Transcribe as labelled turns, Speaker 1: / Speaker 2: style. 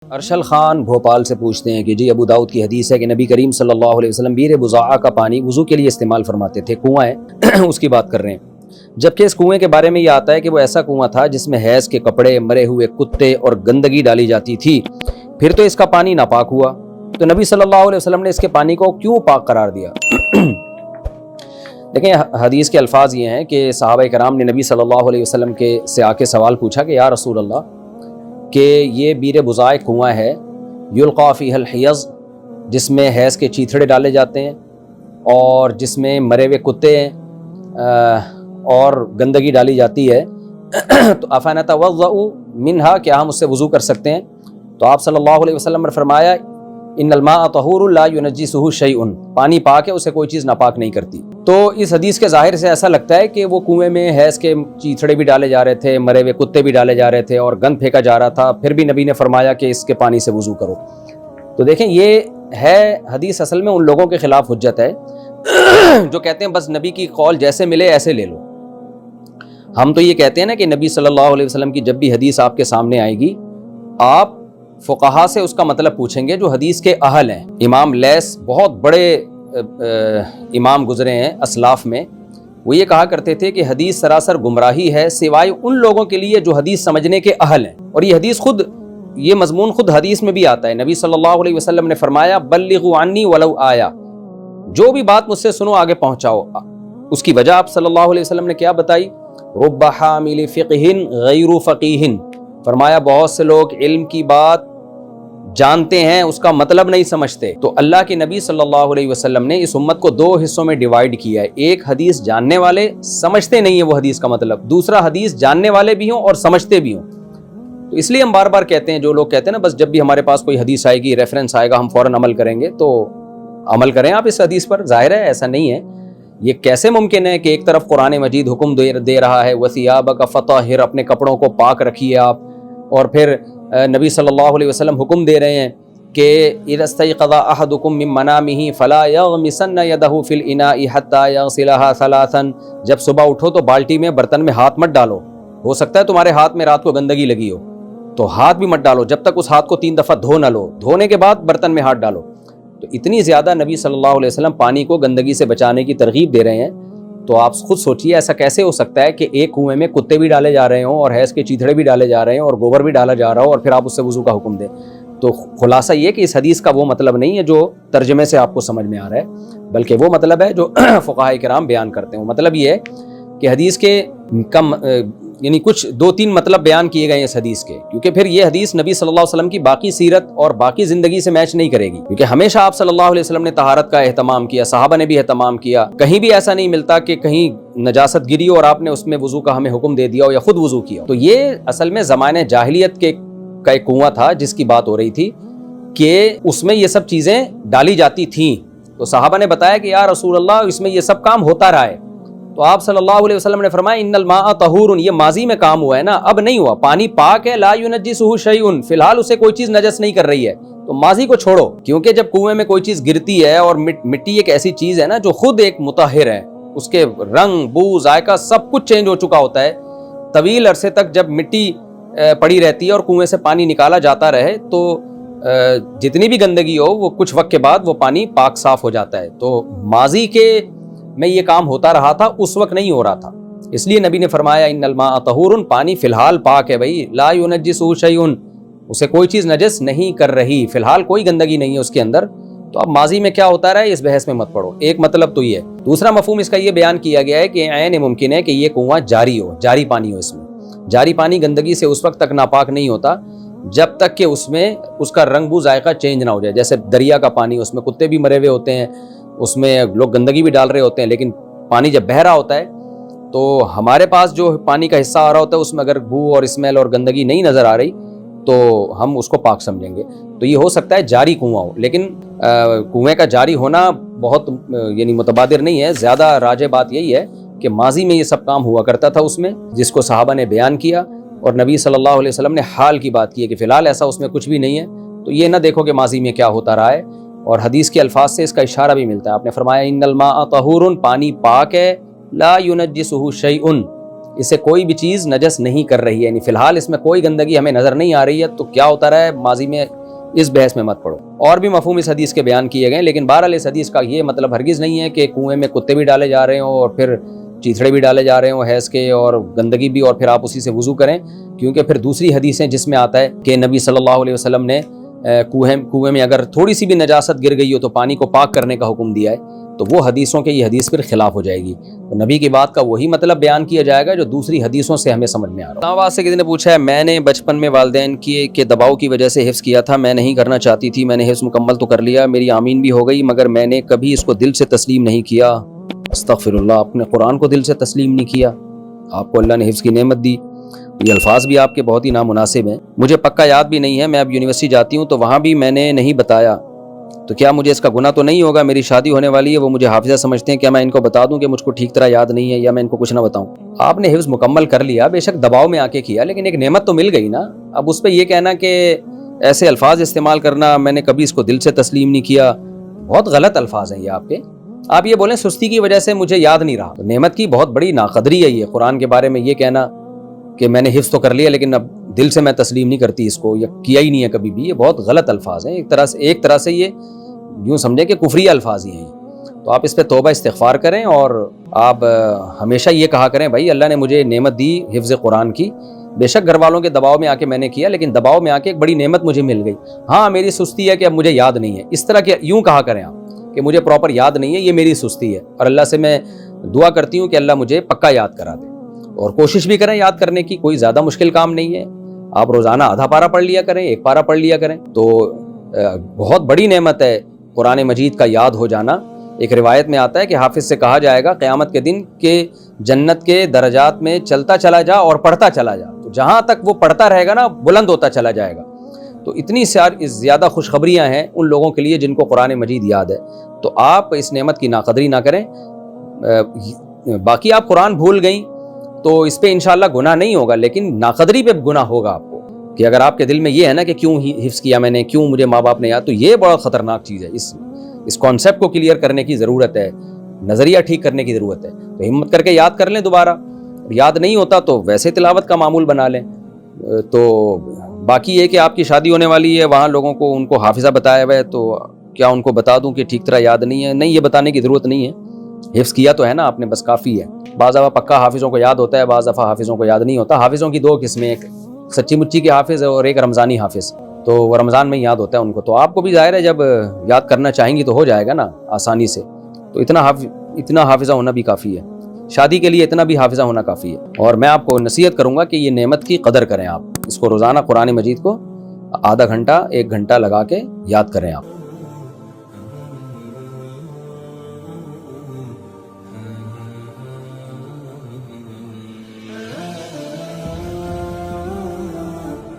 Speaker 1: ارشل خان بھوپال سے پوچھتے ہیں کہ جی ابو داؤد کی حدیث ہے کہ نبی کریم صلی اللہ علیہ وسلم بیر بضاعہ کا پانی وضو کے لیے استعمال فرماتے تھے، کنواں ہے اس کی بات کر رہے ہیں، جبکہ اس کنویں کے بارے میں یہ آتا ہے کہ وہ ایسا کنواں تھا جس میں حیض کے کپڑے، مرے ہوئے کتے اور گندگی ڈالی جاتی تھی، پھر تو اس کا پانی ناپاک ہوا، تو نبی صلی اللہ علیہ وسلم نے اس کے پانی کو کیوں پاک قرار دیا؟ دیکھیں حدیث کے الفاظ یہ ہیں کہ صحابہ کرام نے نبی صلی اللہ علیہ وسلم سے آ کے سوال پوچھا کہ یا رسول اللہ کہ یہ بیر بضاعہ کنواں ہے، یلقا فیہ الحیض، جس میں حیض کے چیتھڑے ڈالے جاتے ہیں اور جس میں مرے ہوئے کتے ہیں اور گندگی ڈالی جاتی ہے، تو افنتوضأ منہا، کیا ہم اس سے وضو کر سکتے ہیں؟ تو آپ صلی اللہ علیہ وسلم نے فرمایا ان الماء طہور لا ینجسہ شیء، پانی پاک ہے، اسے کوئی چیز ناپاک نہیں کرتی۔ تو اس حدیث کے ظاہر سے ایسا لگتا ہے کہ وہ کنویں میں حیض کے چیتھڑے بھی ڈالے جا رہے تھے، مرے ہوئے کتے بھی ڈالے جا رہے تھے اور گند پھینکا جا رہا تھا، پھر بھی نبی نے فرمایا کہ اس کے پانی سے وضو کرو۔ تو دیکھیں یہ ہے حدیث اصل میں ان لوگوں کے خلاف حجت ہے جو کہتے ہیں بس نبی کی قول جیسے ملے ایسے لے لو۔ ہم تو یہ کہتے ہیں نا کہ نبی صلی اللہ علیہ وسلم کی جب بھی حدیث آپ کے سامنے آئے گی، آپ فقہا سے اس کا مطلب پوچھیں گے جو حدیث کے اہل ہیں۔ امام لیث بہت بڑے امام گزرے ہیں اسلاف میں، وہ یہ کہا کرتے تھے کہ حدیث سراسر گمراہی ہے سوائے ان لوگوں کے لیے جو حدیث سمجھنے کے اہل ہیں، اور یہ حدیث خود، یہ مضمون خود حدیث میں بھی آتا ہے۔ نبی صلی اللہ علیہ وسلم نے فرمایا بلغوا عنی ولو آیا، جو بھی بات مجھ سے سنو آگے پہنچاؤ۔ اس کی وجہ آپ صلی اللہ علیہ وسلم نے کیا بتائی؟ رب حامل فقہ غیر فقیہ، فرمایا بہت سے لوگ علم کی بات جانتے ہیں اس کا مطلب نہیں سمجھتے۔ تو اللہ کے نبی صلی اللہ علیہ وسلم نے اس امت کو دو حصوں میں ڈیوائیڈ کیا ہے، ایک حدیث جاننے والے سمجھتے نہیں ہیں وہ حدیث کا مطلب، دوسرا حدیث جاننے والے بھی ہوں اور سمجھتے بھی ہوں۔ تو اس لیے ہم بار بار کہتے ہیں، جو لوگ کہتے ہیں نا بس جب بھی ہمارے پاس کوئی حدیث آئے گی، ریفرنس آئے گا، ہم فوراً عمل کریں گے، تو عمل کریں آپ اس حدیث پر۔ ظاہر ہے ایسا نہیں ہے، یہ کیسے ممکن ہے کہ ایک طرف قرآن مجید حکم دے رہا ہے وَثِيَابَكَ فَطَهِّرْ، اپنے کپڑوں کو پاک رکھیے آپ، اور پھر نبی صلی اللہ علیہ وسلم حکم دے رہے ہیں کہ اذا استيقظ احدكم من منامه فلا يغمسن يده في الاناء حتى يغسلها ثلاثا، جب صبح اٹھو تو بالٹی میں برتن میں ہاتھ مت ڈالو، ہو سکتا ہے تمہارے ہاتھ میں رات کو گندگی لگی ہو تو ہاتھ بھی مت ڈالو جب تک اس ہاتھ کو 3 دفعہ دھو نہ لو، دھونے کے بعد برتن میں ہاتھ ڈالو۔ تو اتنی زیادہ نبی صلی اللہ علیہ وسلم پانی کو گندگی سے بچانے کی ترغیب دے رہے ہیں، تو آپ خود سوچئے ایسا کیسے ہو سکتا ہے کہ ایک کنویں میں کتے بھی ڈالے جا رہے ہوں اور حیض کے چیتھڑے بھی ڈالے جا رہے ہیں اور گوبر بھی ڈالا جا رہا ہو اور پھر آپ اس سے وضو کا حکم دیں؟ تو خلاصہ یہ کہ اس حدیث کا وہ مطلب نہیں ہے جو ترجمے سے آپ کو سمجھ میں آ رہا ہے، بلکہ وہ مطلب ہے جو فقہاء کرام بیان کرتے ہیں۔ مطلب یہ ہے کہ حدیث کے کم یعنی کچھ 2-3 مطلب بیان کیے گئے ہیں اس حدیث کے، کیونکہ پھر یہ حدیث نبی صلی اللہ علیہ وسلم کی باقی سیرت اور باقی زندگی سے میچ نہیں کرے گی، کیونکہ ہمیشہ آپ صلی اللہ علیہ وسلم نے طہارت کا اہتمام کیا، صحابہ نے بھی اہتمام کیا، کہیں بھی ایسا نہیں ملتا کہ کہیں نجاست گری ہو اور آپ نے اس میں وضو کا ہمیں حکم دے دیا ہو یا خود وضو کیا ہو۔ تو یہ اصل میں زمانے جاہلیت کا ایک کنواں تھا جس کی بات ہو رہی تھی کہ اس میں یہ سب چیزیں ڈالی جاتی تھیں، تو صحابہ نے بتایا کہ یا رسول اللہ اس میں یہ سب کام ہوتا رہا ہے، تو آپ صلی اللہ علیہ وسلم نے فرمایا ان الماء طہور، یہ ماضی میں کام ہوا ہے نا، اب نہیں ہوا، پانی پاک ہے، لا ینجسہ شیء، فی الحال اسے کوئی چیز نجس نہیں کر رہی ہے، تو ماضی کو چھوڑو، کیونکہ جب کنویں میں کوئی چیز گرتی ہے، اور مٹی ایک ایسی چیز ہے نا جو خود ایک مطہر ہے، اس کے رنگ، بو، ذائقہ سب کچھ چینج ہو چکا ہوتا ہے، طویل عرصے تک جب مٹی پڑی رہتی ہے اور کنویں سے پانی نکالا جاتا رہے تو جتنی بھی گندگی ہو وہ کچھ وقت کے بعد وہ پانی پاک صاف ہو جاتا ہے۔ تو ماضی کے میں یہ کام ہوتا رہا تھا، اس وقت نہیں ہو رہا تھا، اس لیے نبی نے فرمایا ان الماء طہور، پانی فی الحال پاک ہے بھائی، لا ینجسہ شیء، اسے کوئی چیز نجس نہیں کر رہی، فی الحال کوئی گندگی نہیں ہے اس کے اندر، تو اب ماضی میں کیا ہوتا رہا ہے اس بحث میں مت پڑو۔ ایک مطلب تو یہ ہے۔ دوسرا مفہوم اس کا یہ بیان کیا گیا ہے کہ عین ممکن ہے کہ یہ کنواں جاری ہو، جاری پانی ہو، اس میں جاری پانی گندگی سے اس وقت تک ناپاک نہیں ہوتا جب تک کہ اس میں اس کا رنگ بو ذائقہ چینج نہ ہو جائے، جیسے دریا کا پانی، اس میں کتے بھی مرے ہوئے ہوتے ہیں، اس میں لوگ گندگی بھی ڈال رہے ہوتے ہیں، لیکن پانی جب بہہ رہا ہوتا ہے تو ہمارے پاس جو پانی کا حصہ آ رہا ہوتا ہے اس میں اگر بو اور اسمیل اور گندگی نہیں نظر آ رہی تو ہم اس کو پاک سمجھیں گے۔ تو یہ ہو سکتا ہے جاری کنواں ہو، لیکن کنویں کا جاری ہونا بہت یعنی متبادر نہیں ہے، زیادہ راجح بات یہی ہے کہ ماضی میں یہ سب کام ہوا کرتا تھا اس میں، جس کو صحابہ نے بیان کیا، اور نبی صلی اللہ علیہ وسلم نے حال کی بات کی ہے کہ فی الحال ایسا اس میں کچھ بھی نہیں ہے، تو یہ نہ دیکھو کہ ماضی میں کیا ہوتا رہا ہے۔ اور حدیث کے الفاظ سے اس کا اشارہ بھی ملتا ہے، آپ نے فرمایا ان الماء طہور، پانی پاک ہے، لا ینجسہ شیء، اسے کوئی بھی چیز نجس نہیں کر رہی ہے، یعنی فی الحال اس میں کوئی گندگی ہمیں نظر نہیں آ رہی ہے، تو کیا ہوتا رہا ہے ماضی میں اس بحث میں مت پڑو۔ اور بھی مفہوم اس حدیث کے بیان کیے گئے، لیکن بہرحال اس حدیث کا یہ مطلب ہرگز نہیں ہے کہ کنویں میں کتے بھی ڈالے جا رہے ہوں اور پھر چیتھڑے بھی ڈالے جا رہے ہوں حیض کے اور گندگی بھی، اور پھر آپ اسی سے وضو کریں، کیونکہ پھر دوسری حدیثیں جس میں آتا ہے کہ نبی صلی اللہ علیہ وسلم نے کنویں میں اگر تھوڑی سی بھی نجاست گر گئی ہو تو پانی کو پاک کرنے کا حکم دیا ہے، تو وہ حدیثوں کے یہ حدیث پھر خلاف ہو جائے گی، تو نبی کی بات کا وہی مطلب بیان کیا جائے گا جو دوسری حدیثوں سے ہمیں سمجھ میں آ رہا ہے۔ آواز سے کسی نے پوچھا ہے، میں نے بچپن میں والدین کے دباؤ کی وجہ سے حفظ کیا تھا، میں نہیں کرنا چاہتی تھی، میں نے حفظ مکمل تو کر لیا، میری آمین بھی ہو گئی، مگر میں نے کبھی اس کو دل سے تسلیم نہیں کیا۔ استغفر اللہ، آپ نے قرآن کو دل سے تسلیم نہیں کیا، آپ کو اللہ نے حفظ کی نعمت دی، یہ الفاظ بھی آپ کے بہت ہی نامناسب ہیں۔ مجھے پکا یاد بھی نہیں ہے، میں اب یونیورسٹی جاتی ہوں تو وہاں بھی میں نے نہیں بتایا، تو کیا مجھے اس کا گناہ تو نہیں ہوگا؟ میری شادی ہونے والی ہے، وہ مجھے حافظہ سمجھتے ہیں، کیا میں ان کو بتا دوں کہ مجھ کو ٹھیک طرح یاد نہیں ہے، یا میں ان کو کچھ نہ بتاؤں؟ آپ نے حفظ مکمل کر لیا، بے شک دباؤ میں آ کے کیا، لیکن ایک نعمت تو مل گئی نا۔ اب اس پہ یہ کہنا کہ ایسے الفاظ استعمال کرنا، میں نے کبھی اس کو دل سے تسلیم نہیں کیا، بہت غلط الفاظ ہیں یہ آپ کے۔ آپ یہ بولیں سستی کی وجہ سے مجھے یاد نہیں رہا، تو نعمت کی بہت بڑی ناقدری ہے یہ قرآن کے بارے میں یہ کہنا کہ میں نے حفظ تو کر لیا لیکن اب دل سے میں تسلیم نہیں کرتی اس کو، یا کیا ہی نہیں ہے کبھی بھی، یہ بہت غلط الفاظ ہیں۔ ایک طرح سے یہ یوں سمجھیں کہ کفریہ الفاظ ہی ہیں، تو آپ اس پہ توبہ استغفار کریں، اور آپ ہمیشہ یہ کہا کریں بھائی اللہ نے مجھے نعمت دی حفظ قرآن کی، بے شک گھر والوں کے دباؤ میں آ کے میں نے کیا، لیکن دباؤ میں آ کے ایک بڑی نعمت مجھے مل گئی، ہاں میری سستی ہے کہ اب مجھے یاد نہیں ہے، اس طرح کے یوں کہا کریں آپ کہ مجھے پراپر یاد نہیں ہے، یہ میری سستی ہے، اور اللہ سے میں دعا کرتی ہوں کہ اللہ مجھے پکا یاد کرا دے، اور کوشش بھی کریں یاد کرنے کی، کوئی زیادہ مشکل کام نہیں ہے، آپ روزانہ آدھا پارہ پڑھ لیا کریں، ایک پارہ پڑھ لیا کریں، تو بہت بڑی نعمت ہے قرآن مجید کا یاد ہو جانا۔ ایک روایت میں آتا ہے کہ حافظ سے کہا جائے گا قیامت کے دن کہ جنت کے درجات میں چلتا چلا جا اور پڑھتا چلا جا، تو جہاں تک وہ پڑھتا رہے گا نا بلند ہوتا چلا جائے گا، تو اتنی زیادہ خوشخبریاں ہیں ان لوگوں کے لیے جن کو قرآن مجید یاد ہے، تو آپ اس نعمت کی ناقدری نہ کریں۔ باقی آپ قرآن بھول گئیں تو اس پہ انشاءاللہ گناہ نہیں ہوگا، لیکن ناقدری پہ گناہ ہوگا آپ کو، کہ اگر آپ کے دل میں یہ ہے نا کہ کیوں حفظ کیا میں نے، کیوں مجھے ماں باپ نے یاد، تو یہ بڑا خطرناک چیز ہے، اس کانسیپٹ کو کلیئر کرنے کی ضرورت ہے، نظریہ ٹھیک کرنے کی ضرورت ہے، تو ہمت کر کے یاد کر لیں دوبارہ، یاد نہیں ہوتا تو ویسے تلاوت کا معمول بنا لیں۔ تو باقی یہ کہ آپ کی شادی ہونے والی ہے، وہاں لوگوں کو ان کو حافظہ بتایا ہوا ہے، تو کیا ان کو بتا دوں کہ ٹھیک طرح یاد نہیں ہے؟ نہیں، یہ بتانے کی ضرورت نہیں ہے، حفظ کیا تو ہے نا آپ نے، بس کافی ہے۔ بعض دفعہ پکا حافظوں کو یاد ہوتا ہے، بعض دفعہ حافظوں کو یاد نہیں ہوتا۔ حافظوں کی دو قسمیں، ایک سچی مچی کے حافظ اور ایک رمضانی حافظ، تو وہ رمضان میں یاد ہوتا ہے ان کو، تو آپ کو بھی ظاہر ہے جب یاد کرنا چاہیں گی تو ہو جائے گا نا آسانی سے، تو اتنا حافظہ ہونا بھی کافی ہے، شادی کے لیے اتنا بھی حافظہ ہونا کافی ہے۔ اور میں آپ کو نصیحت کروں گا کہ یہ نعمت کی قدر کریں، آپ اس کو روزانہ قرآن مجید کو آدھا گھنٹہ 1 گھنٹہ لگا کے یاد کریں آپ۔